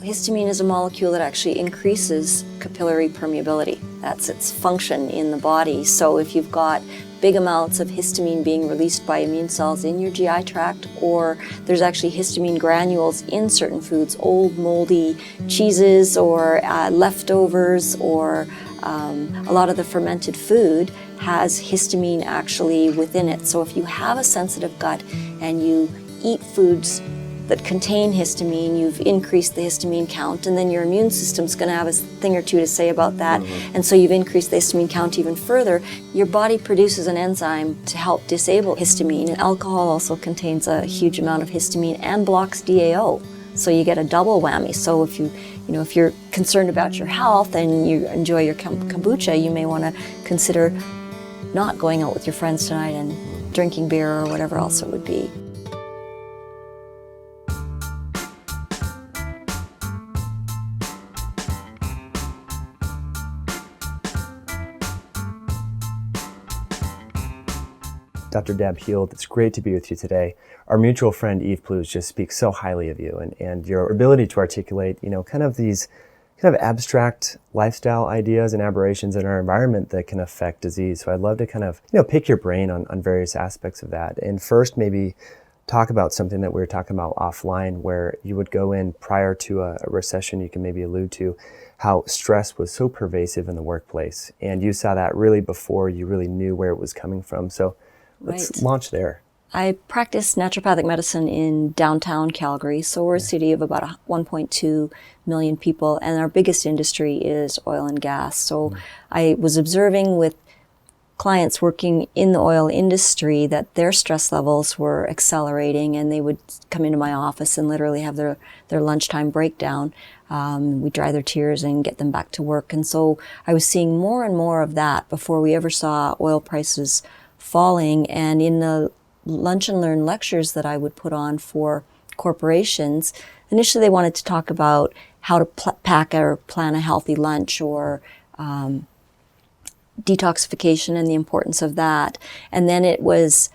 Histamine is a molecule that actually increases capillary permeability. That's its function in the body. So if you've got big amounts of histamine being released by immune cells in your GI tract, or there's actually histamine granules in certain foods, old moldy cheeses or leftovers, or a lot of the fermented food has histamine actually within it. So if you have a sensitive gut and you eat foods that contain histamine, you've increased the histamine count, and then your immune system's going to have a thing or two to say about that, and so you've increased the histamine count even further. Your body produces an enzyme to help disable histamine, and alcohol also contains a huge amount of histamine and blocks DAO, so you get a double whammy. So if you're concerned about your health and you enjoy your kombucha, you may want to consider not going out with your friends tonight and drinking beer or whatever else it would be. Dr. Deb Heald, it's great to be with you today. Our mutual friend Eve Plews just speaks so highly of you and your ability to articulate, kind of these kind of abstract lifestyle ideas and aberrations in our environment that can affect disease. So I'd love to kind of, pick your brain on various aspects of that. And first, maybe talk about something that we were talking about offline, where you would go in prior to a recession. You can maybe allude to how stress was so pervasive in the workplace. And you saw that really before you really knew where it was coming from. So let's launch there. I practice naturopathic medicine in downtown Calgary, so we're a city of about 1.2 million people, and our biggest industry is oil and gas. So I was observing with clients working in the oil industry that their stress levels were accelerating, and they would come into my office and literally have their lunchtime breakdown. We dry their tears and get them back to work. And so I was seeing more and more of that before we ever saw oil prices falling. And in the lunch and learn lectures that I would put on for corporations, initially they wanted to talk about how to pack or plan a healthy lunch, or detoxification and the importance of that. And then it was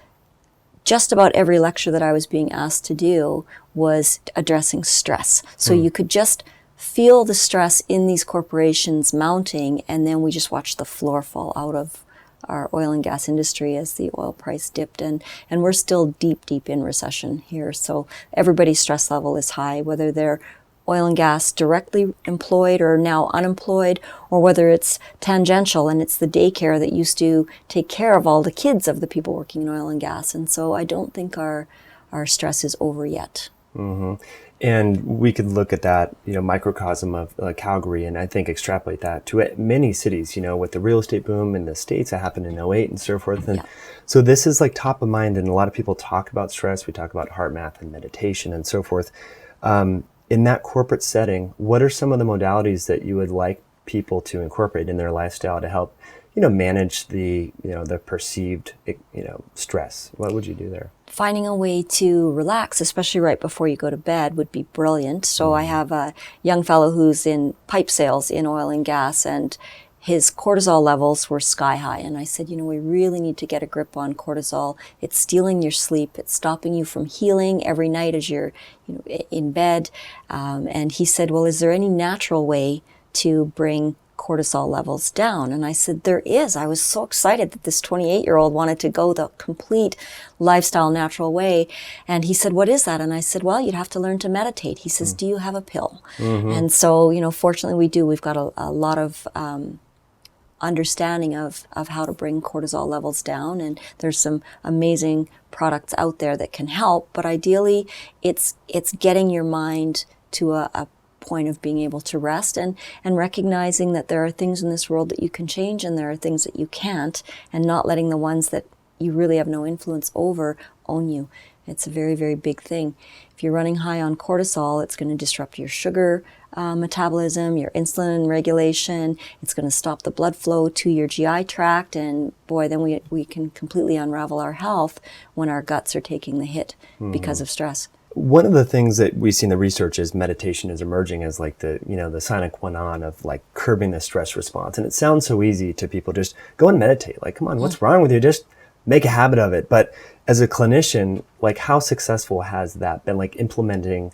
just about every lecture that I was being asked to do was addressing stress. So you could just feel the stress in these corporations mounting, and then we just watched the floor fall out of our oil and gas industry as the oil price dipped, and we're still deep in recession here. So everybody's stress level is high, whether they're oil and gas directly employed or now unemployed, or whether it's tangential and it's the daycare that used to take care of all the kids of the people working in oil and gas. And so I don't think our stress is over yet. Mm-hmm. And we could look at that, microcosm of Calgary, and I think extrapolate that to many cities, with the real estate boom in the States that happened in '08 and so forth. And so this is like top of mind, and a lot of people talk about stress. We talk about heart math and meditation and so forth. In that corporate setting, what are some of the modalities that you would like people to incorporate in their lifestyle to help, manage the, the perceived, stress? What would you do there? Finding a way to relax, especially right before you go to bed, would be brilliant. So I have a young fellow who's in pipe sales in oil and gas, and his cortisol levels were sky high. And I said, we really need to get a grip on cortisol. It's stealing your sleep. It's stopping you from healing every night as you're in bed. And he said, well, is there any natural way to bring cortisol levels down? And I said, there is. I was so excited that this 28-year-old wanted to go the complete lifestyle natural way. And he said, what is that? And I said, well, you'd have to learn to meditate. He says, do you have a pill? And so, fortunately we do. We've got a lot of understanding of how to bring cortisol levels down, and there's some amazing products out there that can help. But ideally, it's getting your mind to a point of being able to rest, and recognizing that there are things in this world that you can change and there are things that you can't, and not letting the ones that you really have no influence over own you. It's a very, very big thing. If you're running high on cortisol, it's going to disrupt your sugar metabolism, your insulin regulation. It's going to stop the blood flow to your GI tract, and boy, then we can completely unravel our health when our guts are taking the hit because of stress. One of the things that we see in the research is meditation is emerging as like the sine qua non of like curbing the stress response. And it sounds so easy to people, just go and meditate. Like, come on, what's wrong with you? Just make a habit of it. But as a clinician, like, how successful has that been, like implementing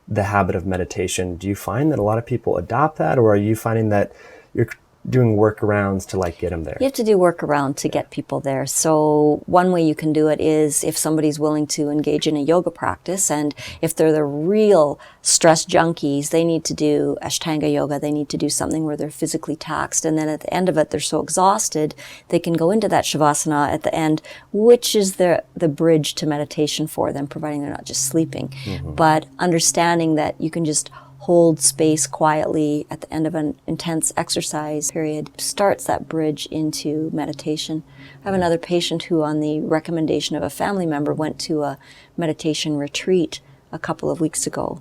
the habit of meditation, do you find that a lot of people adopt that, or are you finding that you're doing workarounds to like get them there? You have to do workaround to get people there. So one way you can do it is if somebody's willing to engage in a yoga practice, and if they're the real stress junkies, they need to do ashtanga yoga. They need to do something where they're physically taxed, and then at the end of it, they're so exhausted, they can go into that shavasana at the end, which is the bridge to meditation for them, providing they're not just sleeping. But understanding that you can just hold space quietly at the end of an intense exercise period starts that bridge into meditation. I have another patient who, on the recommendation of a family member, went to a meditation retreat a couple of weeks ago.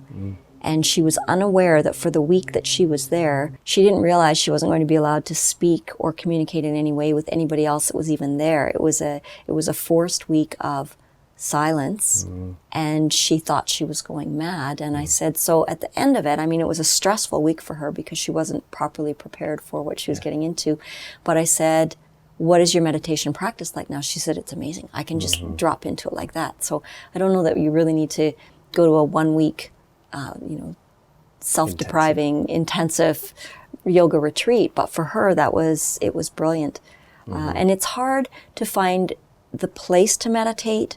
And she was unaware that for the week that she was there, she didn't realize she wasn't going to be allowed to speak or communicate in any way with anybody else that was even there. It was a forced week of silence, and she thought she was going mad. And I said, so at the end of it, I mean, it was a stressful week for her because she wasn't properly prepared for what she was getting into. But I said, what is your meditation practice like now? She said, it's amazing. I can just drop into it like that. So I don't know that you really need to go to a 1 week, self-depriving, intensive yoga retreat. But for her, it was brilliant. And it's hard to find the place to meditate.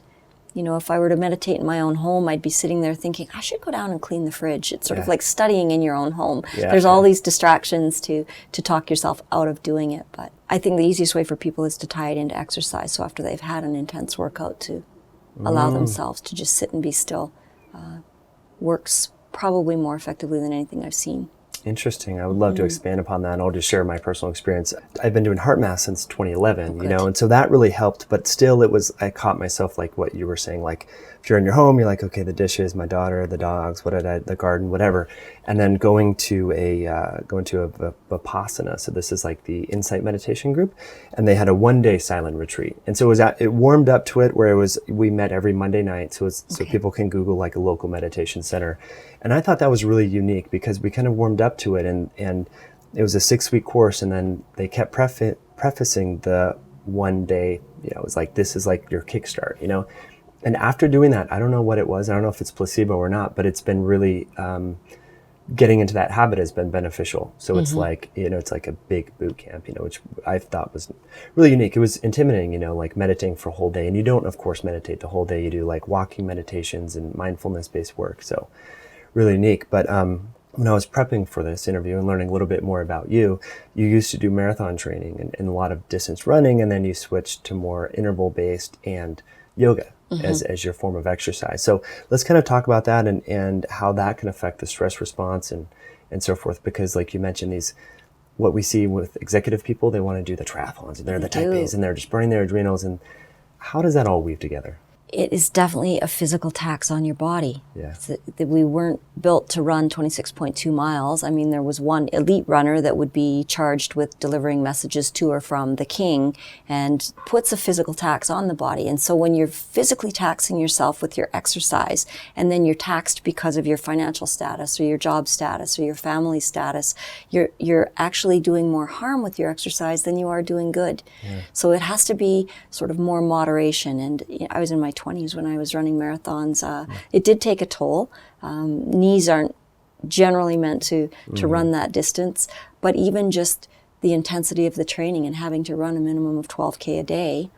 You know, if I were to meditate in my own home, I'd be sitting there thinking, I should go down and clean the fridge. It's sort of like studying in your own home. There's all these distractions to talk yourself out of doing it. But I think the easiest way for people is to tie it into exercise. So after they've had an intense workout, to allow themselves to just sit and be still works probably more effectively than anything I've seen. Interesting. I would love to expand upon that, and I'll just share my personal experience. I've been doing heart math since 2011, and so that really helped, but still I caught myself like what you were saying, like if you're in your home, you're like, okay, the dishes, my daughter, the dogs, the garden, whatever. And then going to a Vipassana. So this is like the Insight meditation group, and they had a 1-day silent retreat. And so it warmed up to it where we met every Monday night. So people can Google like a local meditation center. And I thought that was really unique because we kind of warmed up to it, and it was a 6-week course, and then they kept prefacing the 1 day, it was like, this is like your kickstart, And after doing that, I don't know what it was. I don't know if it's placebo or not, but it's been really, getting into that habit has been beneficial. So it's like, it's like a big boot camp, which I thought was really unique. It was intimidating, like meditating for a whole day. And you don't, of course, meditate the whole day. You do like walking meditations and mindfulness-based work. So really unique. But when I was prepping for this interview and learning a little bit more about you, you used to do marathon training and a lot of distance running, and then you switched to more interval-based and yoga as your form of exercise. So let's kind of talk about that and how that can affect the stress response and so forth. Because like you mentioned, what we see with executive people, they want to do the triathlons, and they're the type A's, and they're just burning their adrenals. And how does that all weave together? It is definitely a physical tax on your body. Yeah. We weren't built to run 26.2 miles. I mean, there was one elite runner that would be charged with delivering messages to or from the king, and puts a physical tax on the body. And so when you're physically taxing yourself with your exercise, and then you're taxed because of your financial status or your job status or your family status, you're actually doing more harm with your exercise than you are doing good. Yeah. So it has to be sort of more moderation. And I was in my 20s when I was running marathons. It did take a toll. Knees aren't generally meant to run that distance, but even just the intensity of the training and having to run a minimum of 12K a day.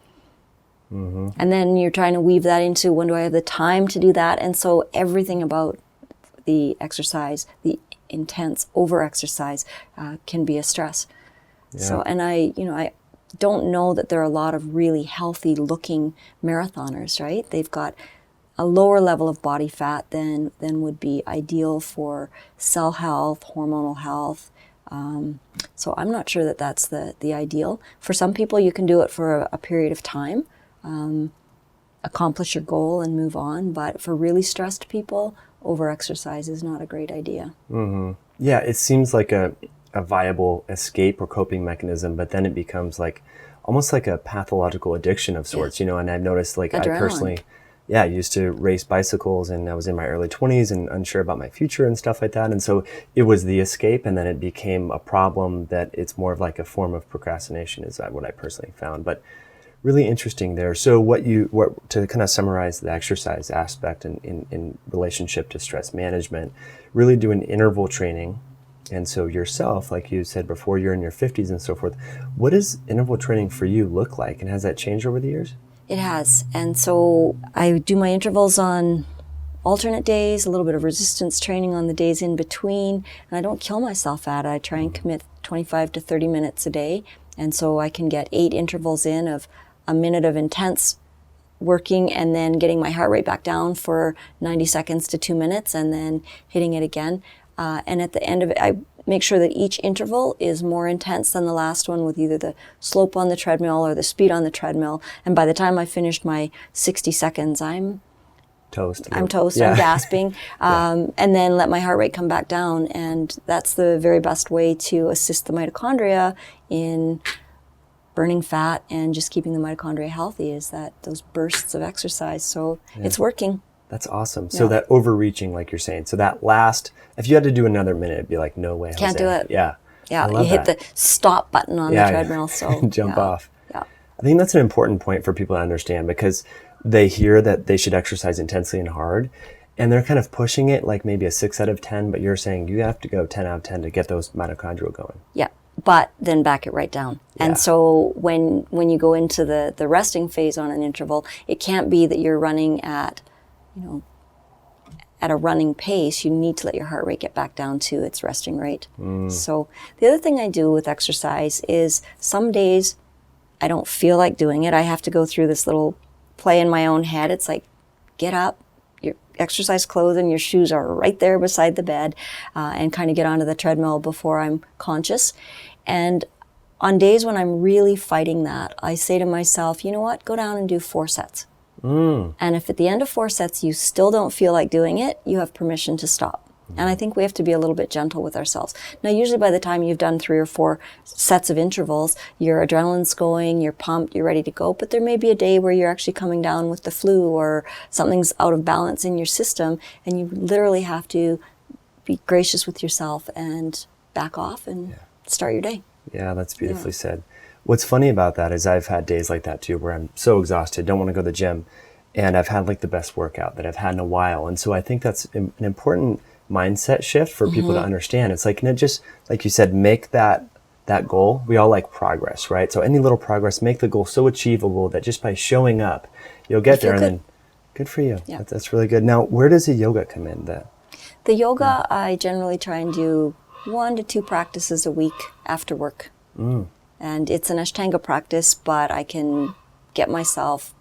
And then you're trying to weave that into, when do I have the time to do that? And so everything about the exercise, the intense over-exercise, can be a stress. Yeah. So, and I don't know that there are a lot of really healthy looking marathoners, right? They've got a lower level of body fat than would be ideal for cell health, hormonal health. So I'm not sure that that's the ideal. For some people, you can do it for a period of time, accomplish your goal and move on. But for really stressed people, over-exercise is not a great idea. Yeah, it seems like a viable escape or coping mechanism, but then it becomes like almost like a pathological addiction of sorts, and I've noticed like adrenaline. I personally, used to race bicycles, and I was in my early 20s and unsure about my future and stuff like that. And so it was the escape, and then it became a problem that it's more of like a form of procrastination is what I personally found. But Really interesting there. So what to kind of summarize the exercise aspect in relationship to stress management, really doing interval training. And so yourself, like you said before, you're in your 50s and so forth. What does interval training for you look like? And has that changed over the years? It has. And so I do my intervals on alternate days, a little bit of resistance training on the days in between, and I don't kill myself at it. I try and commit 25 to 30 minutes a day. And so I can get 8 intervals in of a minute of intense working and then getting my heart rate back down for 90 seconds to 2 minutes and then hitting it again. And at the end of it, I make sure that each interval is more intense than the last one with either the slope on the treadmill or the speed on the treadmill. And by the time I finished my 60 seconds, I'm toast. I'm gasping, and then let my heart rate come back down. And that's the very best way to assist the mitochondria in burning fat and just keeping the mitochondria healthy, is that those bursts of exercise. So it's working. That's awesome. So that overreaching, like you're saying, so that last, if you had to do another minute, it'd be like, no way, Jose. Can't do it. Yeah. Yeah, you hit the stop button on the treadmill. So jump off. Yeah. I think that's an important point for people to understand, because they hear that they should exercise intensely and hard, and they're kind of pushing it like maybe a 6 out of 10, but you're saying you have to go 10 out of 10 to get those mitochondria going. Yeah. But then back it right down. And so when you go into the resting phase on an interval, it can't be that you're running at a running pace. You need to let your heart rate get back down to its resting rate. So the other thing I do with exercise is some days I don't feel like doing it. I have to go through this little play in my own head. It's like, get up, your exercise clothes and your shoes are right there beside the bed, and kind of get onto the treadmill before I'm conscious. And on days when I'm really fighting that, I say to myself, you know what, go down and do 4 sets. And if at the end of 4 sets you still don't feel like doing it, you have permission to stop. And I think we have to be a little bit gentle with ourselves. Now, usually by the time you've done 3 or 4 sets of intervals, your adrenaline's going, you're pumped, you're ready to go. But there may be a day where you're actually coming down with the flu or something's out of balance in your system, and you literally have to be gracious with yourself and back off and start your day. Yeah, that's beautifully said. What's funny about that is I've had days like that too, where I'm so exhausted, don't want to go to the gym, and I've had like the best workout that I've had in a while. And so I think that's an important mindset shift for people to understand. It's like, just like you said, make that goal. We all like progress, right? So any little progress, make the goal so achievable that just by showing up, you'll get there. And then good for you. Yeah. That's really good. Now, where does the yoga come in? The yoga, I generally try and do 1 to 2 practices a week after work. And it's an ashtanga practice, but I can get myself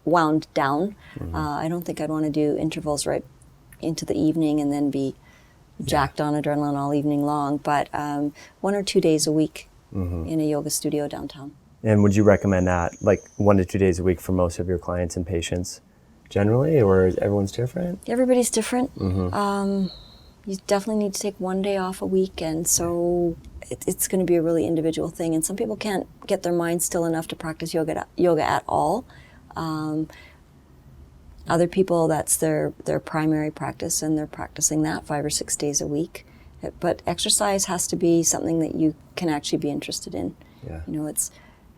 wound down. I don't think I'd want to do intervals right into the evening and then be jacked on adrenaline all evening long, but 1 or 2 days a week in a yoga studio downtown. And would you recommend that like 1 to 2 days a week for most of your clients and patients generally, or is everyone's different? Everybody's different. You definitely need to take 1 day off a week, and so it's going to be a really individual thing. And some people can't get their mind still enough to practice yoga at all. Other people, that's their primary practice, and they're practicing that 5 or 6 days a week. But exercise has to be something that you can actually be interested in. Yeah.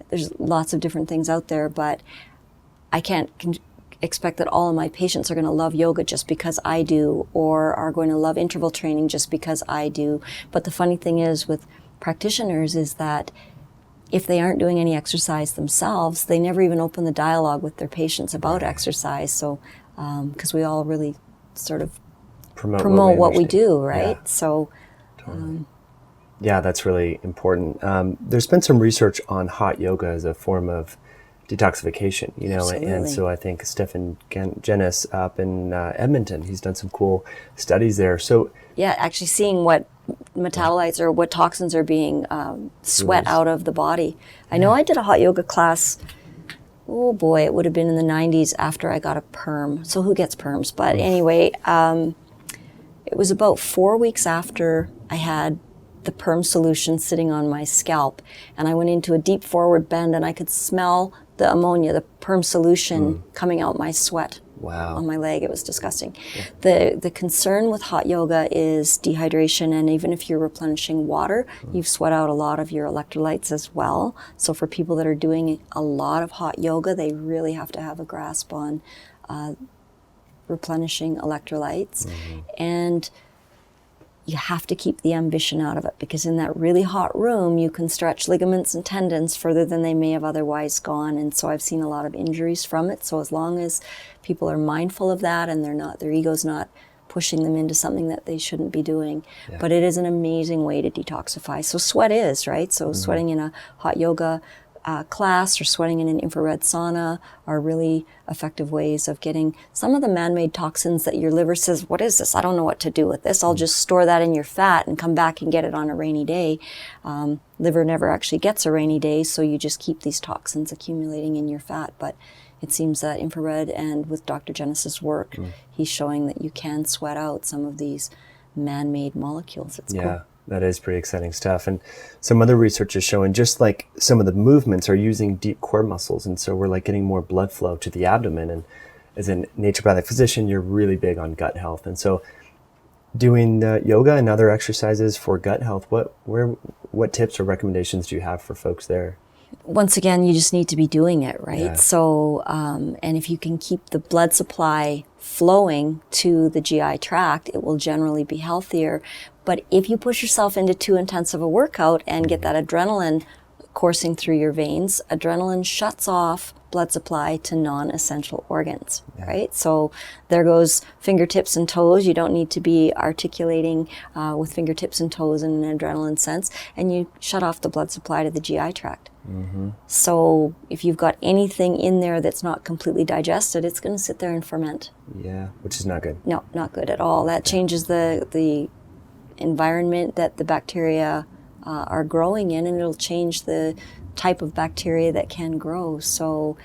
There's lots of different things out there, but I can't expect that all of my patients are going to love yoga just because I do, or are going to love interval training just because I do. But the funny thing is with practitioners is that if they aren't doing any exercise themselves, they never even open the dialogue with their patients about exercise. So, because we all really sort of promote what we do, right? Yeah. So, yeah, that's really important. There's been some research on hot yoga as a form of detoxification, and so I think Stephan Gennis up in Edmonton, he's done some cool studies there. So yeah, actually seeing what metabolites or what toxins are being sweat out of the body. I know I did a hot yoga class, oh boy, it would have been in the 90s after I got a perm. So who gets perms? But anyway, it was about 4 weeks after I had the perm solution sitting on my scalp, and I went into a deep forward bend, and I could smell the ammonia, the perm solution coming out my sweat. Wow. on my leg. It was disgusting. Yeah. The concern with hot yoga is dehydration, and even if you're replenishing water, you've sweat out a lot of your electrolytes as well. So for people that are doing a lot of hot yoga, they really have to have a grasp on replenishing electrolytes. And you have to keep the ambition out of it, because in that really hot room, you can stretch ligaments and tendons further than they may have otherwise gone. And so I've seen a lot of injuries from it. So as long as people are mindful of that and their ego's not pushing them into something that they shouldn't be doing. Yeah. But it is an amazing way to detoxify. So sweat is, right? So sweating in a hot yoga class or sweating in an infrared sauna are really effective ways of getting some of the man-made toxins that your liver says, what is this? I don't know what to do with this. I'll just store that in your fat and come back and get it on a rainy day. Liver never actually gets a rainy day, so you just keep these toxins accumulating in your fat. But it seems that infrared, and with Dr. Genesis' work, he's showing that you can sweat out some of these man-made molecules. It's cool. That is pretty exciting stuff. And some other research is showing just like some of the movements are using deep core muscles. And so we're like getting more blood flow to the abdomen. And as a naturopathic physician, you're really big on gut health. And so doing yoga and other exercises for gut health, what tips or recommendations do you have for folks there? Once again, you just need to be doing it, right? Yeah. So, and if you can keep the blood supply flowing to the GI tract, it will generally be healthier. But if you push yourself into too intensive a workout and get that adrenaline coursing through your veins, adrenaline shuts off blood supply to non-essential organs, right? So there goes fingertips and toes. You don't need to be articulating with fingertips and toes in an adrenaline sense, and you shut off the blood supply to the GI tract. So if you've got anything in there that's not completely digested, it's going to sit there and ferment. Yeah, which is not good. No, not good at all. That changes the environment that the bacteria are growing in, and it'll change the type of bacteria that can grow. So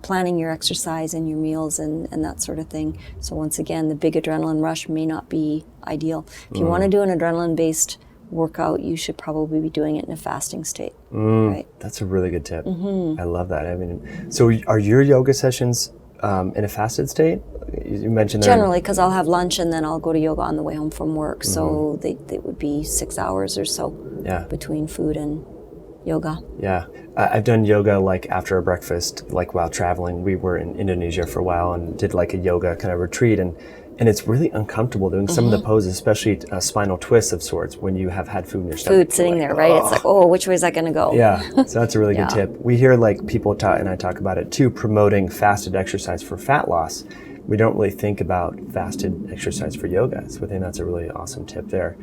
planning your exercise and your meals and that sort of thing. So once again, the big adrenaline rush may not be ideal. If you want to do an adrenaline-based workout, you should probably be doing it in a fasting state. Right? That's a really good tip. I love that. I mean, so are your yoga sessions in a fasted state? You mentioned that. Generally, because I'll have lunch and then I'll go to yoga on the way home from work. So they would be 6 hours or so between food and yoga. Yeah. I've done yoga like after a breakfast, like while traveling. We were in Indonesia for a while and did like a yoga kind of retreat, and it's really uncomfortable doing some of the poses, especially spinal twists of sorts when you have had food in your stomach. Food sitting there, right? It's like, oh, which way is that going to go? Yeah, so that's a really good tip. We hear like people and I talk about it too, promoting fasted exercise for fat loss. We don't really think about fasted exercise for yoga, so I think that's a really awesome tip there.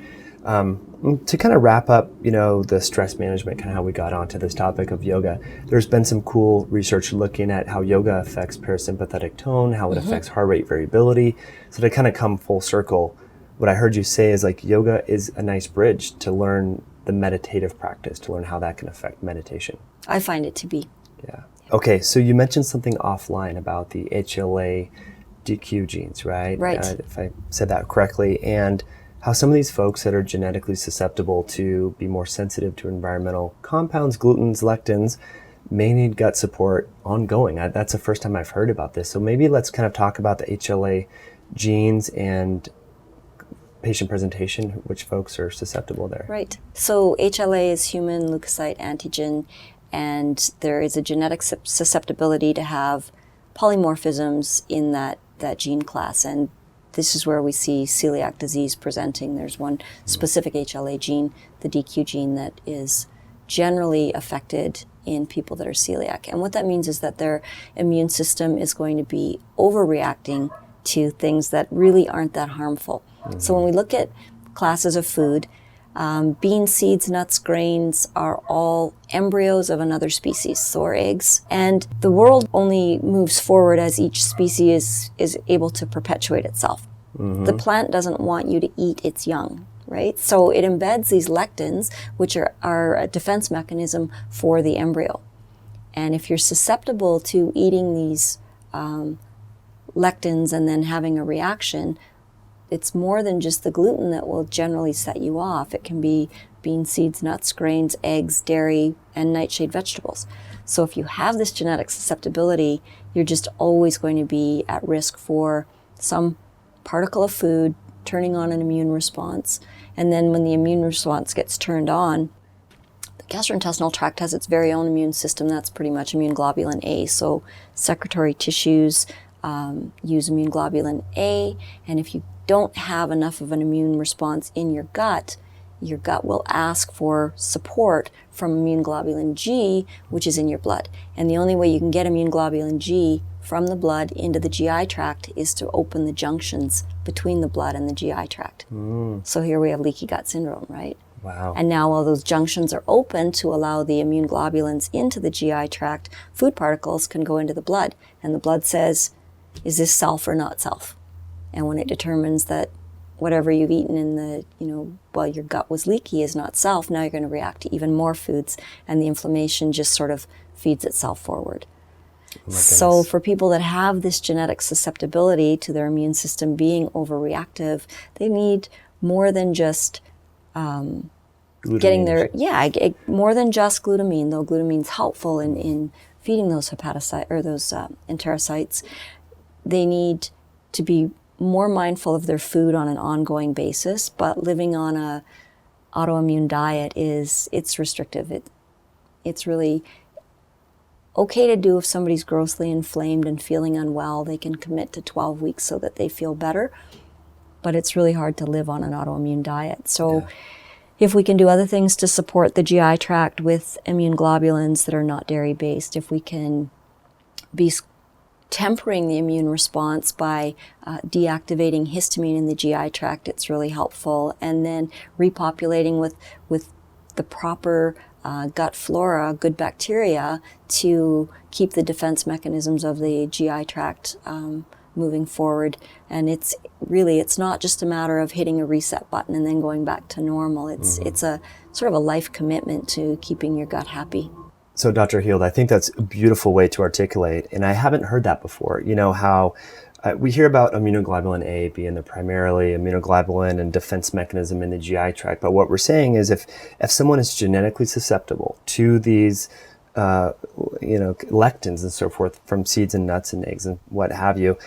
To kind of wrap up, the stress management, kind of how we got onto this topic of yoga, there's been some cool research looking at how yoga affects parasympathetic tone, how it affects heart rate variability. So to kind of come full circle, what I heard you say is like yoga is a nice bridge to learn the meditative practice, to learn how that can affect meditation. I find it to be. Yeah. Okay, so you mentioned something offline about the HLA-DQ genes, right? Right. If I said that correctly, and how some of these folks that are genetically susceptible to be more sensitive to environmental compounds, glutens, lectins, may need gut support ongoing. That's the first time I've heard about this. So maybe let's kind of talk about the HLA genes and patient presentation, which folks are susceptible there. Right. So HLA is human leukocyte antigen, and there is a genetic susceptibility to have polymorphisms in that gene class. And this is where we see celiac disease presenting. There's one specific HLA gene, the DQ gene, that is generally affected in people that are celiac. And what that means is that their immune system is going to be overreacting to things that really aren't that harmful. So when we look at classes of food, beans, seeds, nuts, grains are all embryos of another species, so are eggs. And the world only moves forward as each species is able to perpetuate itself. The plant doesn't want you to eat its young, right? So it embeds these lectins, which are a defense mechanism for the embryo. And if you're susceptible to eating these lectins and then having a reaction, it's more than just the gluten that will generally set you off. It can be beans, seeds, nuts, grains, eggs, dairy, and nightshade vegetables. So if you have this genetic susceptibility, you're just always going to be at risk for some particle of food turning on an immune response. And then when the immune response gets turned on, the gastrointestinal tract has its very own immune system. That's pretty much immune globulin A. So secretory tissues use immune globulin A. And if you don't have enough of an immune response in your gut will ask for support from immune globulin G, which is in your blood. And the only way you can get immune globulin G from the blood into the GI tract is to open the junctions between the blood and the GI tract. So here we have leaky gut syndrome, right? Wow. And now all those junctions are open to allow the immune globulins into the GI tract. Food particles can go into the blood, and the blood says, is this self or not self? And when it determines that whatever you've eaten in the, while your gut was leaky is not self, now you're going to react to even more foods, and the inflammation just sort of feeds itself forward. Oh so for people that have this genetic susceptibility to their immune system being overreactive, they need more than just getting their, more than just glutamine, though glutamine's helpful in feeding those hepatocytes or those enterocytes. They need to be more mindful of their food on an ongoing basis, but living on a autoimmune diet it's restrictive. It's really okay to do if somebody's grossly inflamed and feeling unwell. They can commit to 12 weeks so that they feel better, but it's really hard to live on an autoimmune diet. So if we can do other things to support the GI tract with immune globulins that are not dairy-based, if we can be tempering the immune response by deactivating histamine in the GI tract, it's really helpful. And then repopulating with the proper gut flora, good bacteria, to keep the defense mechanisms of the GI tract moving forward. And it's not just a matter of hitting a reset button and then going back to normal. It's a sort of a life commitment to keeping your gut happy. So Dr. Heald, I think that's a beautiful way to articulate, and I haven't heard that before. How we hear about immunoglobulin A being the primarily immunoglobulin and defense mechanism in the GI tract, but what we're saying is if someone is genetically susceptible to these lectins and so forth from seeds and nuts and eggs and what have you,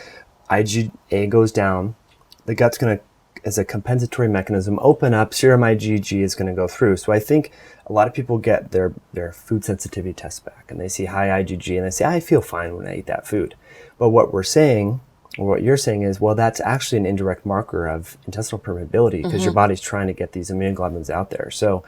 IgA goes down, the gut's going to, as a compensatory mechanism, open up, serum IgG is going to go through. So I think a lot of people get their food sensitivity test back and they see high IgG and they say, I feel fine when I eat that food. But what we're saying, or what you're saying is, well, that's actually an indirect marker of intestinal permeability because your body's trying to get these immunoglobulins out there. So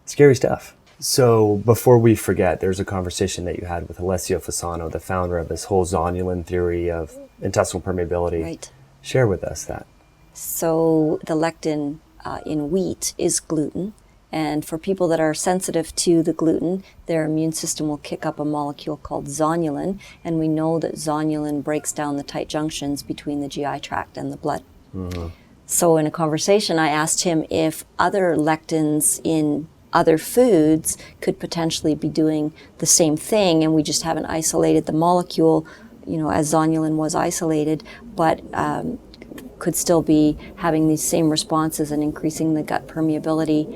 scary stuff. So before we forget, there's a conversation that you had with Alessio Fasano, the founder of this whole Zonulin theory of intestinal permeability. Right. Share with us that. So the lectin in wheat is gluten. And for people that are sensitive to the gluten, their immune system will kick up a molecule called zonulin. And we know that zonulin breaks down the tight junctions between the GI tract and the blood. So in a conversation, I asked him if other lectins in other foods could potentially be doing the same thing. And we just haven't isolated the molecule, as zonulin was isolated, but could still be having these same responses and increasing the gut permeability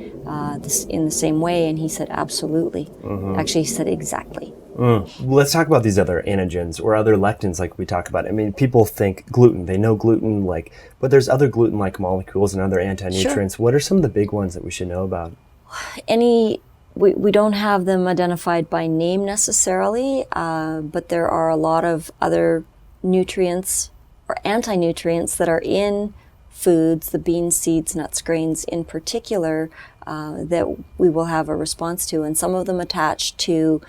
in the same way. And he said, absolutely. Actually, he said exactly. Let's talk about these other antigens or other lectins like we talk about. I mean, people think gluten, they know gluten, but there's other gluten-like molecules and other anti-nutrients. Sure. What are some of the big ones that we should know about? We don't have them identified by name necessarily, but there are a lot of other nutrients or anti-nutrients that are in foods, the beans, seeds, nuts, grains in particular, that we will have a response to, and some of them attach to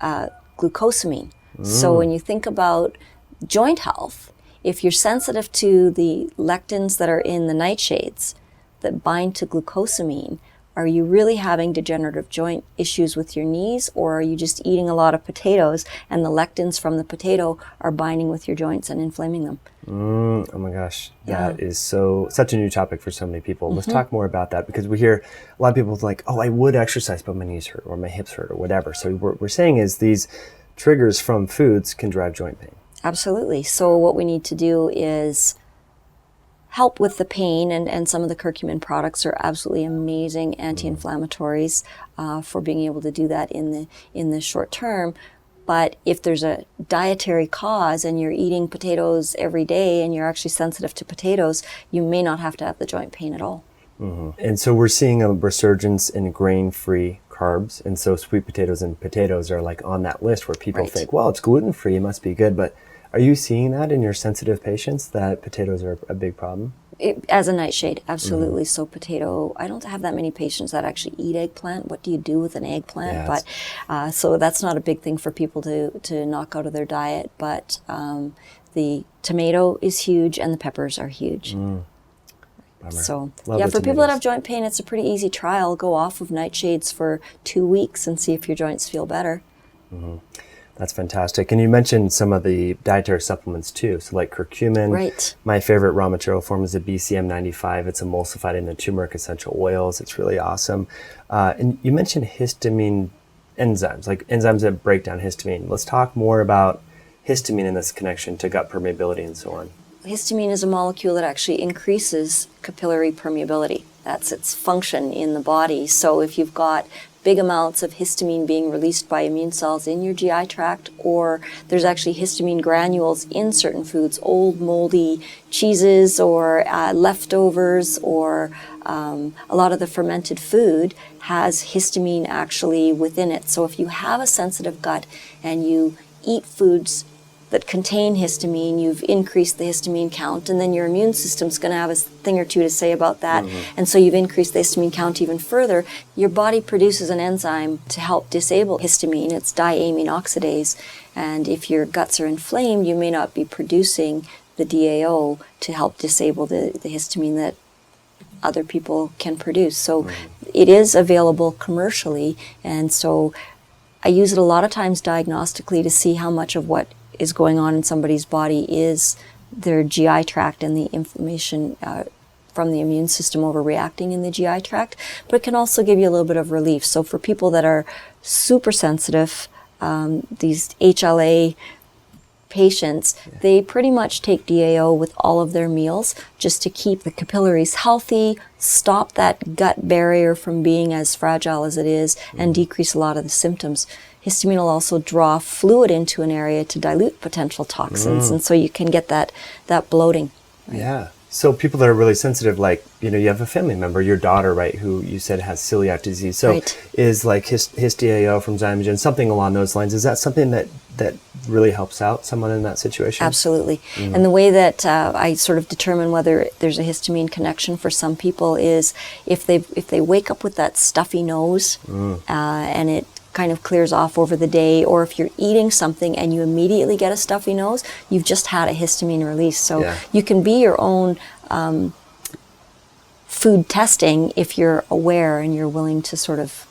glucosamine. So when you think about joint health, if you're sensitive to the lectins that are in the nightshades that bind to glucosamine, are you really having degenerative joint issues with your knees, or are you just eating a lot of potatoes and the lectins from the potato are binding with your joints and inflaming them? Oh my gosh, that is such a new topic for so many people. Let's talk more about that, because we hear a lot of people like, oh, I would exercise, but my knees hurt or my hips hurt or whatever. So what we're saying is these triggers from foods can drive joint pain. Absolutely. So what we need to do is help with the pain, and some of the curcumin products are absolutely amazing anti-inflammatories for being able to do that in the short term. But if there's a dietary cause and you're eating potatoes every day and you're actually sensitive to potatoes, you may not have to have the joint pain at all. And so we're seeing a resurgence in grain-free carbs, and so sweet potatoes and potatoes are like on that list where people think, well, it's gluten-free, it must be good. But are you seeing that in your sensitive patients, that potatoes are a big problem? As a nightshade, absolutely. So potato, I don't have that many patients that actually eat eggplant. What do you do with an eggplant? Yeah, but so that's not a big thing for people to knock out of their diet. But the tomato is huge and the peppers are huge. So yeah, for people that have joint pain, it's a pretty easy trial. Go off of nightshades for 2 weeks and see if your joints feel better. That's fantastic. And you mentioned some of the dietary supplements too. So like curcumin. Right. My favorite raw material form is the BCM95. It's emulsified into turmeric essential oils. It's really awesome. And you mentioned histamine enzymes, like enzymes that break down histamine. Let's talk more about histamine in this connection to gut permeability and so on. Histamine is a molecule that actually increases capillary permeability. That's its function in the body. So if you've got big amounts of histamine being released by immune cells in your GI tract, or there's actually histamine granules in certain foods, old moldy cheeses or leftovers, or a lot of the fermented food has histamine actually within it. So if you have a sensitive gut and you eat foods that contain histamine, you've increased the histamine count, and then your immune system's going to have a thing or two to say about that. And so you've increased the histamine count even further. Your body produces an enzyme to help disable histamine. It's Diamine Oxidase. And if your guts are inflamed, you may not be producing the DAO to help disable the histamine that other people can produce. So it is available commercially. And so I use it a lot of times diagnostically to see how much of what is going on in somebody's body is their GI tract and the inflammation from the immune system overreacting in the GI tract, but it can also give you a little bit of relief. So for people that are super sensitive, these HLA patients, they pretty much take DAO with all of their meals just to keep the capillaries healthy, stop that gut barrier from being as fragile as it is, and decrease a lot of the symptoms. Histamine will also draw fluid into an area to dilute potential toxins, and so you can get that bloating. Right? Yeah. So people that are really sensitive, like, you know, you have a family member, your daughter, right, who you said has celiac disease. So is like his DAO from Zymogen, something along those lines, is that something that really helps out someone in that situation? Absolutely. And the way that I sort of determine whether there's a histamine connection for some people is if they wake up with that stuffy nose and it kind of clears off over the day, or if you're eating something and you immediately get a stuffy nose, you've just had a histamine release. So you can be your own food testing if you're aware and you're willing to sort of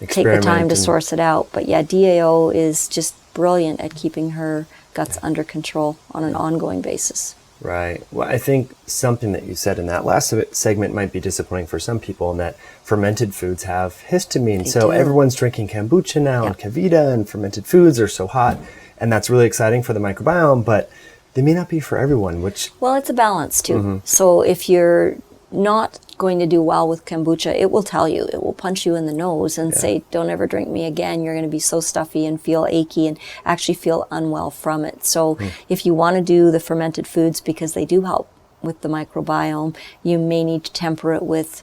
take the time to source it out. But yeah, DAO is just brilliant at keeping her guts under control on an ongoing basis. Right. Well, I think something that you said in that last segment might be disappointing for some people, in that fermented foods have histamine. So everyone's drinking kombucha now and Kavita, and fermented foods are so hot, and that's really exciting for the microbiome, but they may not be for everyone, which... Well, it's a balance too. So if you're not going to do well with kombucha, it will tell you, it will punch you in the nose and say, don't ever drink me again. You're going to be so stuffy and feel achy and actually feel unwell from it. So if you want to do the fermented foods because they do help with the microbiome, you may need to temper it with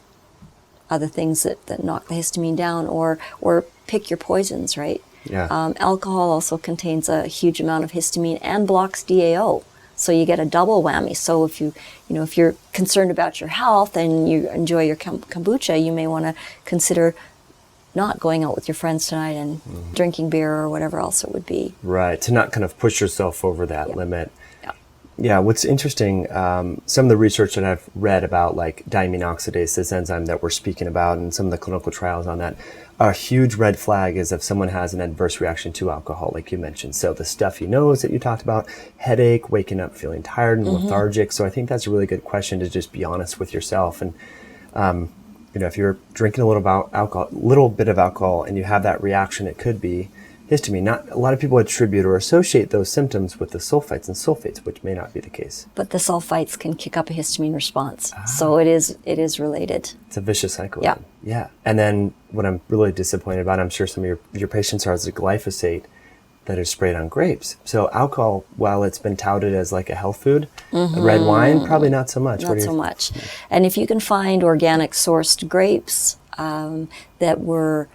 other things that knock the histamine down, or pick your poisons, right? Alcohol also contains a huge amount of histamine and blocks DAO. So you get a double whammy. So if if you're concerned about your health and you enjoy your kombucha, you may want to consider not going out with your friends tonight and drinking beer or whatever else it would be. Right, to not kind of push yourself over that limit. Yeah, what's interesting, some of the research that I've read about, like Diamine Oxidase, this enzyme that we're speaking about, and some of the clinical trials on that, a huge red flag is if someone has an adverse reaction to alcohol, like you mentioned. So the stuffy nose that you talked about, headache, waking up feeling tired and lethargic. So I think that's a really good question to just be honest with yourself. And if you're drinking a little bit of alcohol and you have that reaction, it could be histamine. Not a lot of people attribute or associate those symptoms with the sulfites and sulfates, which may not be the case. But the sulfites can kick up a histamine response. So it is related. It's a vicious cycle. Yeah. Then. Yeah. And then what I'm really disappointed about, I'm sure some of your patients are, is the glyphosate that is sprayed on grapes. So alcohol, while it's been touted as like a health food, red wine, probably not so much. Not so much. And if you can find organic sourced grapes that were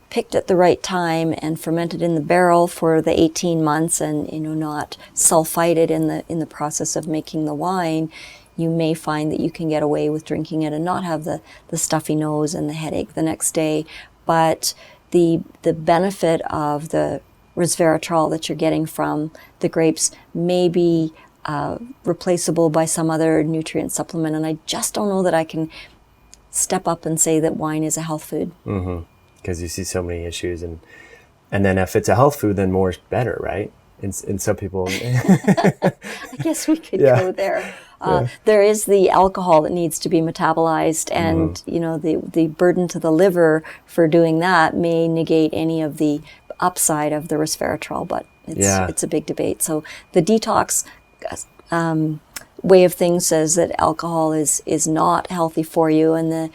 picked at the right time and fermented in the barrel for the 18 months and not sulfited in the process of making the wine, you may find that you can get away with drinking it and not have the stuffy nose and the headache the next day. But the benefit of the resveratrol that you're getting from the grapes may be replaceable by some other nutrient supplement, and I just don't know that I can step up and say that wine is a health food. Because you see so many issues, and then if it's a health food, then more is better, right? And some people... I guess we could go there. There is the alcohol that needs to be metabolized, and the burden to the liver for doing that may negate any of the upside of the resveratrol, but it's a big debate. So the detox way of things says that alcohol is not healthy for you, and the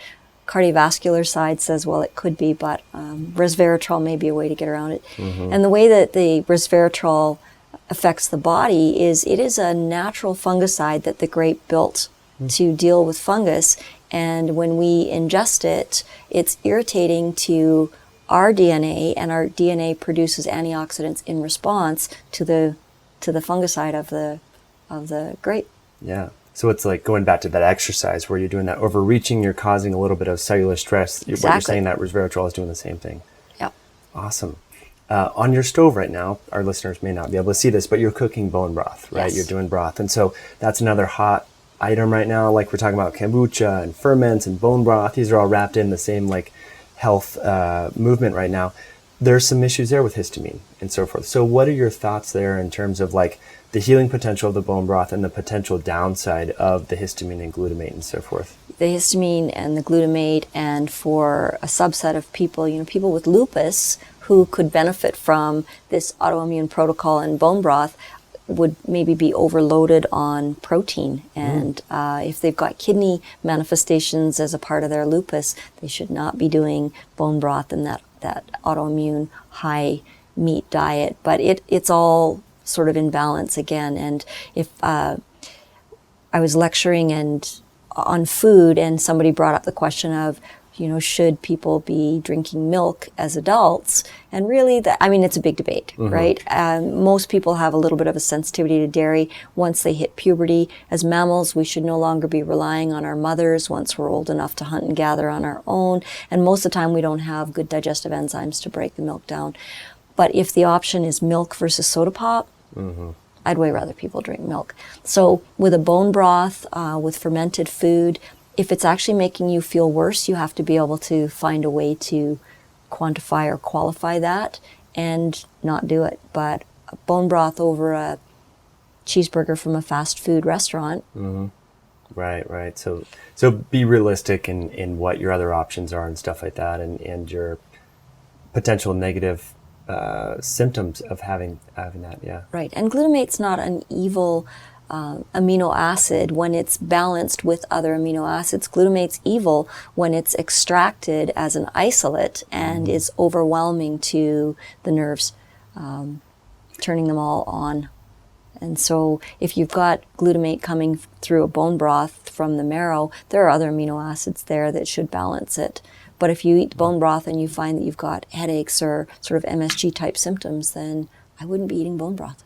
cardiovascular side says, well, it could be, but resveratrol may be a way to get around it. And the way that the resveratrol affects the body is it is a natural fungicide that the grape built to deal with fungus, and when we ingest it, it's irritating to our DNA, and our DNA produces antioxidants in response to the fungicide of the grape. Yeah. So it's like going back to that exercise where you're doing that overreaching, you're causing a little bit of cellular stress. Exactly. What you're saying, that resveratrol is doing the same thing. Yep. Awesome. On your stove right now, our listeners may not be able to see this, but you're cooking bone broth, right? Yes. You're doing broth. And so that's another hot item right now. Like we're talking about kombucha and ferments and bone broth. These are all wrapped in the same like health movement right now. There's some issues there with histamine and so forth. So what are your thoughts there in terms of like the healing potential of the bone broth and the potential downside of the histamine and glutamate and so forth? The histamine and the glutamate, and for a subset of people, people with lupus who could benefit from this autoimmune protocol in bone broth, would maybe be overloaded on protein. And if they've got kidney manifestations as a part of their lupus, they should not be doing bone broth and that autoimmune high meat diet. But it's all sort of in balance again. And if I was lecturing on food, and somebody brought up the question of, should people be drinking milk as adults? And really, it's a big debate, right? Most people have a little bit of a sensitivity to dairy once they hit puberty. As mammals, we should no longer be relying on our mothers once we're old enough to hunt and gather on our own. And most of the time, we don't have good digestive enzymes to break the milk down. But if the option is milk versus soda pop, I'd way rather people drink milk. So with a bone broth, with fermented food, if it's actually making you feel worse, you have to be able to find a way to quantify or qualify that and not do it. But a bone broth over a cheeseburger from a fast food restaurant. Right. So be realistic in what your other options are and stuff like that, and your potential negative symptoms of having that. Yeah. Right. And glutamate's not an evil amino acid when it's balanced with other amino acids. Glutamate's evil when it's extracted as an isolate and is overwhelming to the nerves, turning them all on. And so if you've got glutamate coming through a bone broth from the marrow, there are other amino acids there that should balance it. But if you eat bone broth and you find that you've got headaches or sort of MSG type symptoms, then I wouldn't be eating bone broth.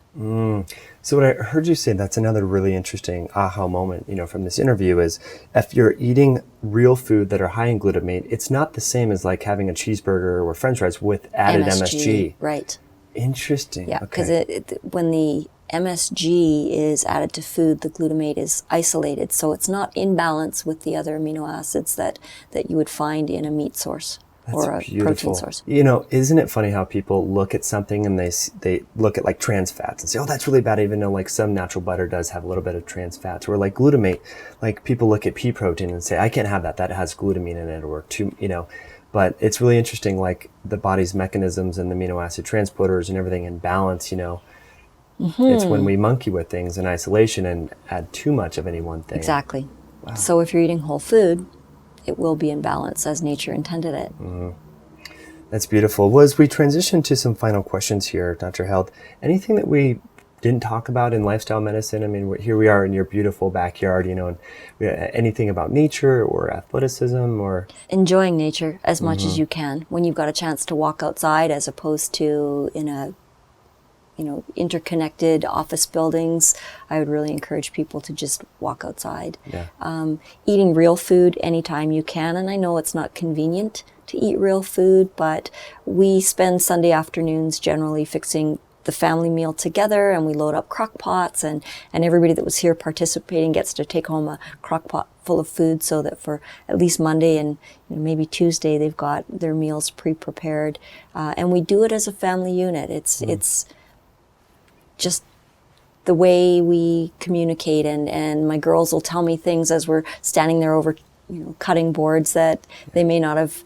So what I heard you say, that's another really interesting aha moment, from this interview, is if you're eating real food that are high in glutamate, it's not the same as like having a cheeseburger or French fries with added MSG. Right. Interesting. Yeah, because when the MSG is added to food, the glutamate is isolated, so it's not in balance with the other amino acids that you would find in a meat source. That's or a beautiful. Protein source. Isn't it funny how people look at something and they look at like trans fats and say, oh, that's really bad, even though like some natural butter does have a little bit of trans fats. Or like glutamate, like people look at pea protein and say, I can't have that has glutamine in it, or But it's really interesting, like the body's mechanisms and the amino acid transporters and everything in balance, It's when we monkey with things in isolation and add too much of any one thing. Exactly. Wow. So if you're eating whole food, it will be in balance as nature intended it. That's beautiful. Well, as we transition to some final questions here, Dr. Heald, anything that we didn't talk about in lifestyle medicine? I mean, here we are in your beautiful backyard, and anything about nature or athleticism or... Enjoying nature as much as you can when you've got a chance to walk outside, as opposed to in a interconnected office buildings. I would really encourage people to just walk outside. Yeah. Eating real food anytime you can. And I know it's not convenient to eat real food, but we spend Sunday afternoons generally fixing the family meal together, and we load up crock pots, and everybody that was here participating gets to take home a crock pot full of food, so that for at least Monday and maybe Tuesday they've got their meals pre-prepared. And we do it as a family unit. It's just the way we communicate, and my girls will tell me things as we're standing there over cutting boards that they may not have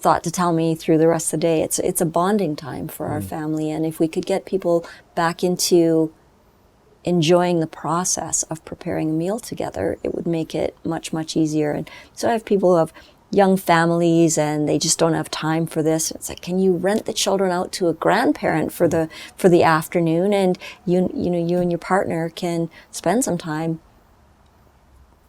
thought to tell me through the rest of the day. It's a bonding time for our family, and if we could get people back into enjoying the process of preparing a meal together, it would make it much, much easier. And so I have people who have young families and they just don't have time for this. It's like, can you rent the children out to a grandparent for the afternoon, and you and your partner can spend some time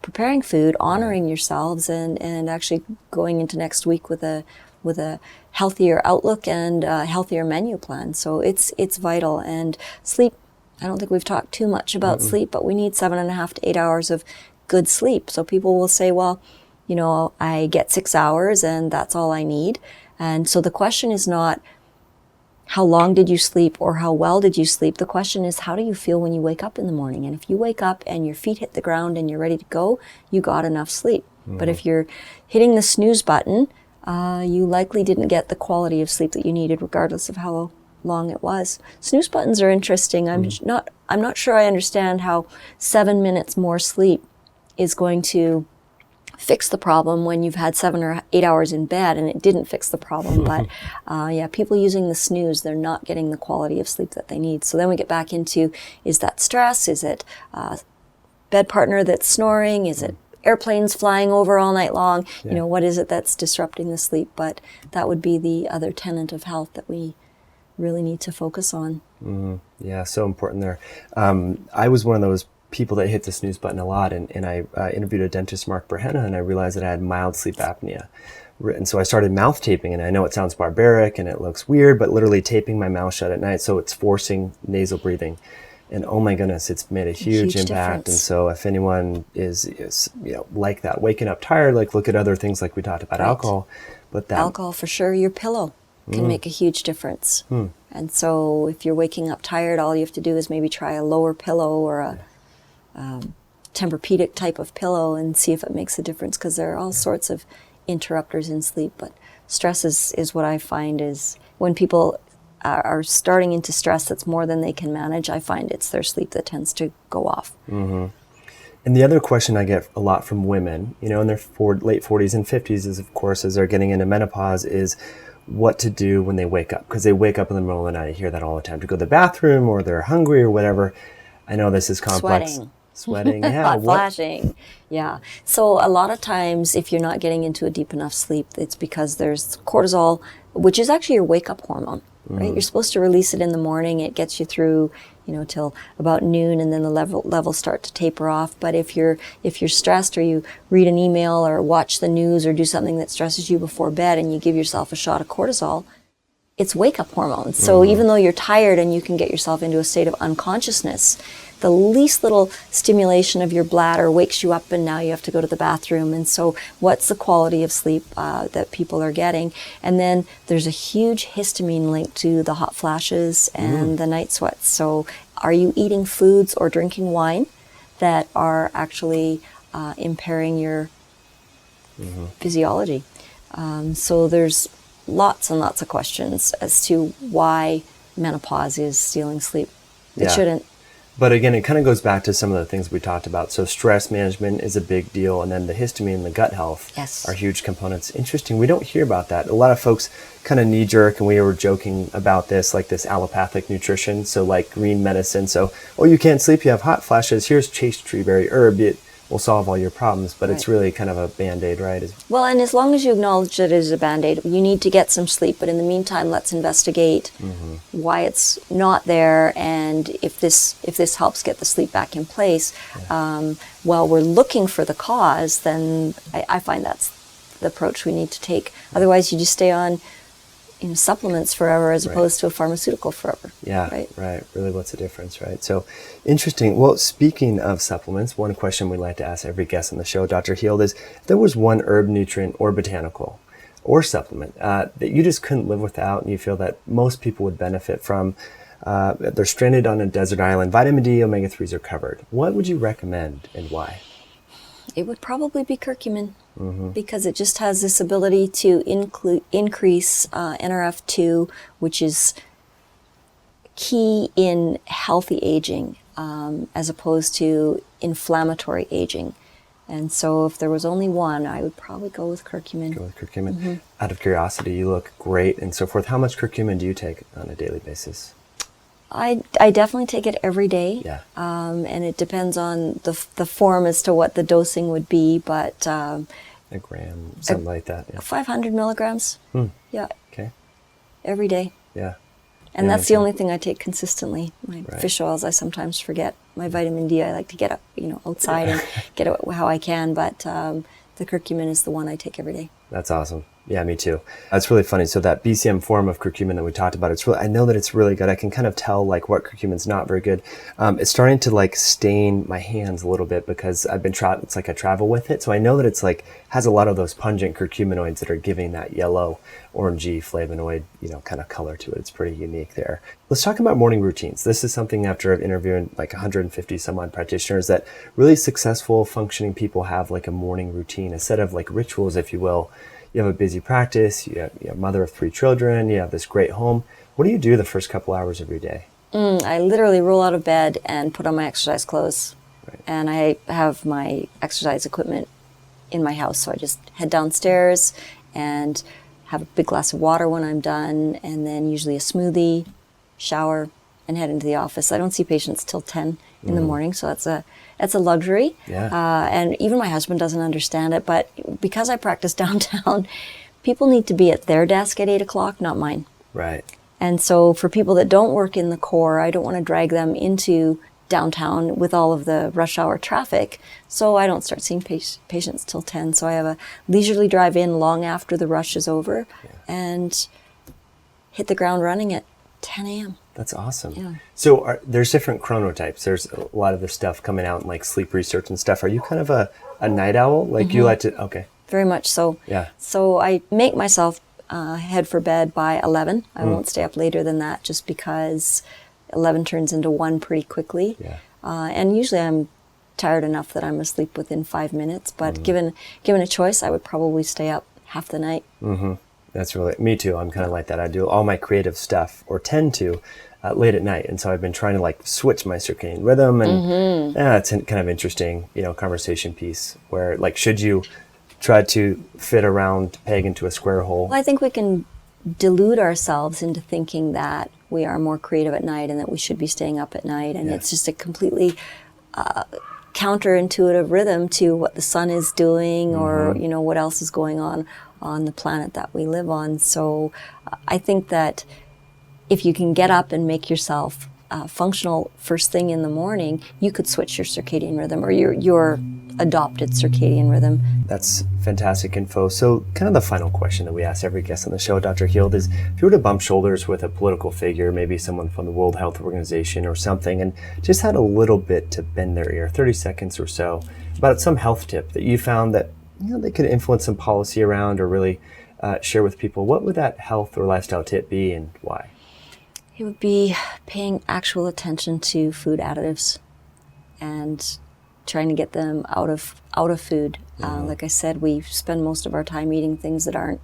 preparing food, honoring yourselves, and actually going into next week with a healthier outlook and a healthier menu plan. So it's vital. And sleep, I don't think we've talked too much about sleep, but we need 7.5 to 8 hours of good sleep. So people will say, well, I get 6 hours and that's all I need. And so the question is not how long did you sleep or how well did you sleep. The question is, how do you feel when you wake up in the morning? And if you wake up and your feet hit the ground and you're ready to go, you got enough sleep. But if you're hitting the snooze button, you likely didn't get the quality of sleep that you needed, regardless of how long it was. Snooze buttons are interesting. I'm not sure I understand how 7 minutes more sleep is going to fix the problem when you've had 7 or 8 hours in bed and it didn't fix the problem. But people using the snooze, they're not getting the quality of sleep that they need. So then we get back into, is that stress? Is it bed partner that's snoring? Is it airplanes flying over all night long? Yeah. What is it that's disrupting the sleep? But that would be the other tenet of health that we really need to focus on. Yeah, so important there. I was one of those people that hit the snooze button a lot, and I interviewed a dentist, Mark Berhenna, and I realized that I had mild sleep apnea. And so I started mouth taping, and I know it sounds barbaric and it looks weird, but literally taping my mouth shut at night, so it's forcing nasal breathing. And oh my goodness, it's made a huge impact. Difference. And so if anyone is like that, waking up tired, like look at other things like we talked about, alcohol. But that alcohol, for sure, your pillow can make a huge difference. And so if you're waking up tired, all you have to do is maybe try a lower pillow or a Tempur-Pedic type of pillow and see if it makes a difference, because there are all sorts of interrupters in sleep. But stress is what I find is when people are starting into stress that's more than they can manage, I find it's their sleep that tends to go off. And the other question I get a lot from women, in their late 40s and 50s is, of course, as they're getting into menopause, is what to do when they wake up. Because they wake up in the middle of the night. I hear that all the time, to go to the bathroom or they're hungry or whatever. I know this is complex. Sweating, yeah. Hot flashing, yeah. So a lot of times, if you're not getting into a deep enough sleep, it's because there's cortisol, which is actually your wake-up hormone, right? You're supposed to release it in the morning. It gets you through, till about noon, and then the levels start to taper off. But if you're stressed, or you read an email or watch the news or do something that stresses you before bed, and you give yourself a shot of cortisol, it's wake-up hormones. So even though you're tired and you can get yourself into a state of unconsciousness, the least little stimulation of your bladder wakes you up, and now you have to go to the bathroom. And so what's the quality of sleep that people are getting? And then there's a huge histamine link to the hot flashes and the night sweats. So are you eating foods or drinking wine that are actually impairing your physiology? So there's lots and lots of questions as to why menopause is stealing sleep. It shouldn't. But again, it kind of goes back to some of the things we talked about. So stress management is a big deal, and then the histamine and the gut health are huge components. Interesting. We don't hear about that. A lot of folks kind of knee-jerk, and we were joking about this, like this allopathic nutrition, so like green medicine. So, oh, you can't sleep, you have hot flashes, here's chaste treeberry herb. It will solve all your problems, but it's really kind of a Band-Aid, right? Well, and as long as you acknowledge that it is a Band-Aid, you need to get some sleep. But in the meantime, let's investigate why it's not there, and if this helps get the sleep back in place. While we're looking for the cause, then I find that's the approach we need to take. Otherwise, you just stay on supplements forever as opposed to a pharmaceutical forever. Yeah, right. Really, what's the difference, right? So, interesting. Well, speaking of supplements, one question we like to ask every guest on the show, Dr. Heald, is if there was one herb, nutrient, or botanical, or supplement that you just couldn't live without, and you feel that most people would benefit from, they're stranded on a desert island, vitamin D, omega-3s are covered, what would you recommend and why? It would probably be curcumin, because it just has this ability to increase NRF2, which is key in healthy aging, as opposed to inflammatory aging. And so if there was only one, I would probably go with curcumin. Go with curcumin. Out of curiosity, you look great and so forth. How much curcumin do you take on a daily basis? I definitely take it every day. Yeah. And it depends on the form as to what the dosing would be, but a gram, something like that. Yeah. 500 milligrams. Yeah. Okay. Every day. Yeah. And that's the only thing I take consistently. My fish oils, I sometimes forget. My vitamin D, I like to get up, outside and get it how I can. But the curcumin is the one I take every day. That's awesome. Yeah, me too. That's really funny. So that BCM form of curcumin that we talked about, I know that it's really good. I can kind of tell like what curcumin's not very good. It's starting to like stain my hands a little bit because I've been it's like I travel with it. So I know that it's like has a lot of those pungent curcuminoids that are giving that yellow, orangey flavonoid, kind of color to it. It's pretty unique there. Let's talk about morning routines. This is something after interviewing like 150 some odd practitioners that really successful functioning people have like a morning routine, a set of like rituals, if you will. You have a busy practice, you're a mother of 3 children, you have this great home. What do you do the first couple hours of your day? I literally roll out of bed and put on my exercise clothes. And I have my exercise equipment in my house, so I just head downstairs and have a big glass of water when I'm done, and then usually a smoothie, shower, and head into the office. I don't see patients till 10 in the morning, so that's a luxury. Yeah. And even my husband doesn't understand it, but because I practice downtown, people need to be at their desk at 8 o'clock, not mine. Right. And so for people that don't work in the core, I don't want to drag them into downtown with all of the rush hour traffic, so I don't start seeing patients till 10. So I have a leisurely drive in long after the rush is over and hit the ground running at 10 a.m. That's awesome. Yeah. So there's different chronotypes. There's a lot of this stuff coming out in like sleep research and stuff. Are you kind of a night owl? Like you like to, okay. Very much so. Yeah. So I make myself head for bed by 11. I won't stay up later than that just because 11 turns into 1 pretty quickly. Yeah. And usually I'm tired enough that I'm asleep within 5 minutes. But given a choice, I would probably stay up half the night. That's really, me too. I'm kind of like that. I do all my creative stuff, or tend to, late at night. And so I've been trying to like switch my circadian rhythm. And it's kind of interesting, conversation piece where like, should you try to fit a round peg into a square hole? Well, I think we can delude ourselves into thinking that we are more creative at night and that we should be staying up at night. And it's just a completely counterintuitive rhythm to what the sun is doing or, what else is going on the planet that we live on. So I think that if you can get up and make yourself functional first thing in the morning, you could switch your circadian rhythm or your adopted circadian rhythm. That's fantastic info. So kind of the final question that we ask every guest on the show, Dr. Heald, is if you were to bump shoulders with a political figure, maybe someone from the World Health Organization or something, and just had a little bit to bend their ear, 30 seconds or so, about some health tip that you found that they could influence some policy around or really share with people, what would that health or lifestyle tip be and why? It would be paying actual attention to food additives and trying to get them out of food. Like I said, we spend most of our time eating things that aren't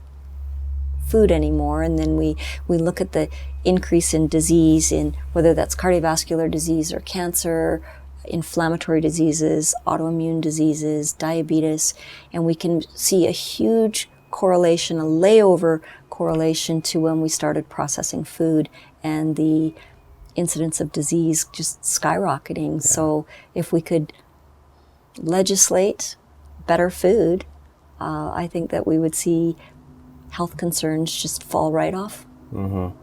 food anymore. And then we look at the increase in disease, in whether that's cardiovascular disease or cancer, inflammatory diseases, autoimmune diseases, diabetes, and we can see a huge correlation, a layover correlation to when we started processing food and the incidence of disease just skyrocketing. Yeah. So if we could legislate better food, I think that we would see health concerns just fall right off. Mm-hmm.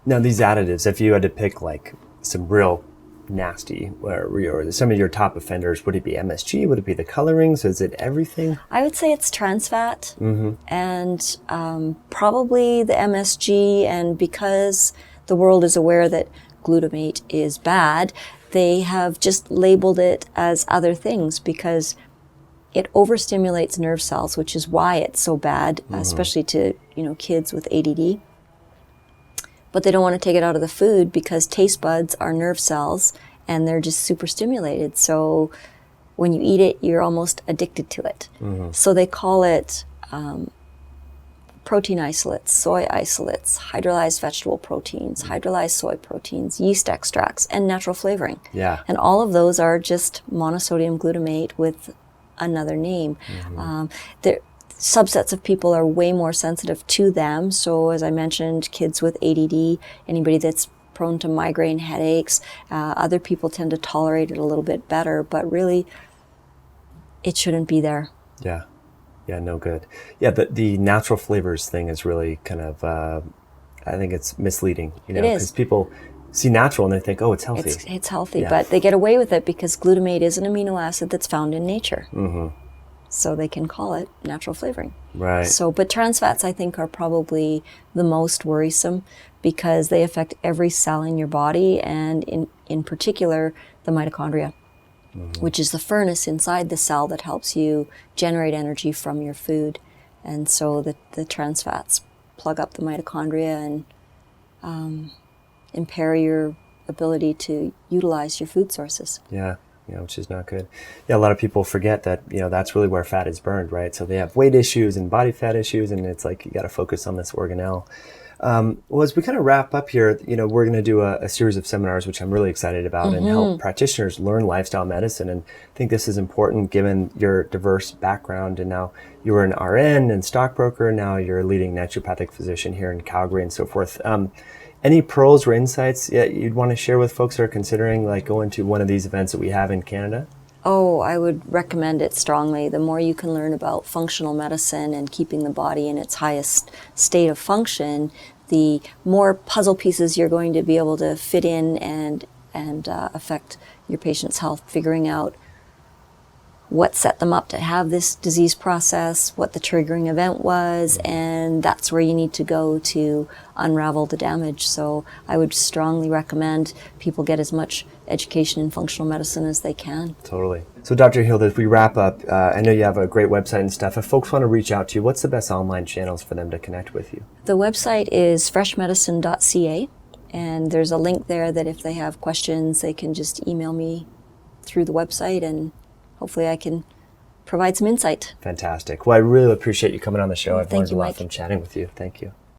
Now, these additives, if you had to pick like some real nasty or some of your top offenders, would it be MSG? Would it be the colorings? Is it everything? I would say it's trans fat, and probably the MSG. And because the world is aware that glutamate is bad, they have just labeled it as other things because it overstimulates nerve cells, which is why it's so bad, especially to kids with ADD. But they don't want to take it out of the food because taste buds are nerve cells and they're just super stimulated. So when you eat it, you're almost addicted to it. So they call it protein isolates, soy isolates, hydrolyzed vegetable proteins, hydrolyzed soy proteins, yeast extracts, and natural flavoring. Yeah. And all of those are just monosodium glutamate with another name. Subsets of people are way more sensitive to them. So as I mentioned, kids with ADD, anybody that's prone to migraine headaches, other people tend to tolerate it a little bit better, but really it shouldn't be there. Yeah. Yeah, no good. Yeah, the natural flavors thing is really kind of, I think it's misleading, because people see natural and they think, oh, it's healthy. It's healthy, but they get away with it because glutamate is an amino acid that's found in nature. So they can call it natural flavoring. Right. So, but trans fats, I think, are probably the most worrisome because they affect every cell in your body, and in particular, the mitochondria, which is the furnace inside the cell that helps you generate energy from your food. And so the trans fats plug up the mitochondria and impair your ability to utilize your food sources. Yeah. Which is not good. Yeah, a lot of people forget that, that's really where fat is burned, right? So they have weight issues and body fat issues, and it's like you got to focus on this organelle. Well, as we kind of wrap up here, we're going to do a series of seminars, which I'm really excited about, and help practitioners learn lifestyle medicine. And I think this is important given your diverse background. And now you were an RN and stockbroker. Now you're a leading naturopathic physician here in Calgary and so forth. Any pearls or insights you'd want to share with folks who are considering going to one of these events that we have in Canada? Oh, I would recommend it strongly. The more you can learn about functional medicine and keeping the body in its highest state of function, the more puzzle pieces you're going to be able to fit in and affect your patient's health, figuring out what set them up to have this disease process, what the triggering event was, and that's where you need to go to unravel the damage. So I would strongly recommend people get as much education in functional medicine as they can. Totally. So Dr. Heald, as we wrap up, I know you have a great website and stuff. If folks want to reach out to you, what's the best online channels for them to connect with you? The website is freshmedicine.ca, and there's a link there that if they have questions, they can just email me through the website, and hopefully I can provide some insight. Fantastic. Well, I really appreciate you coming on the show. I've learned a lot Mike. from chatting with you. Thank you.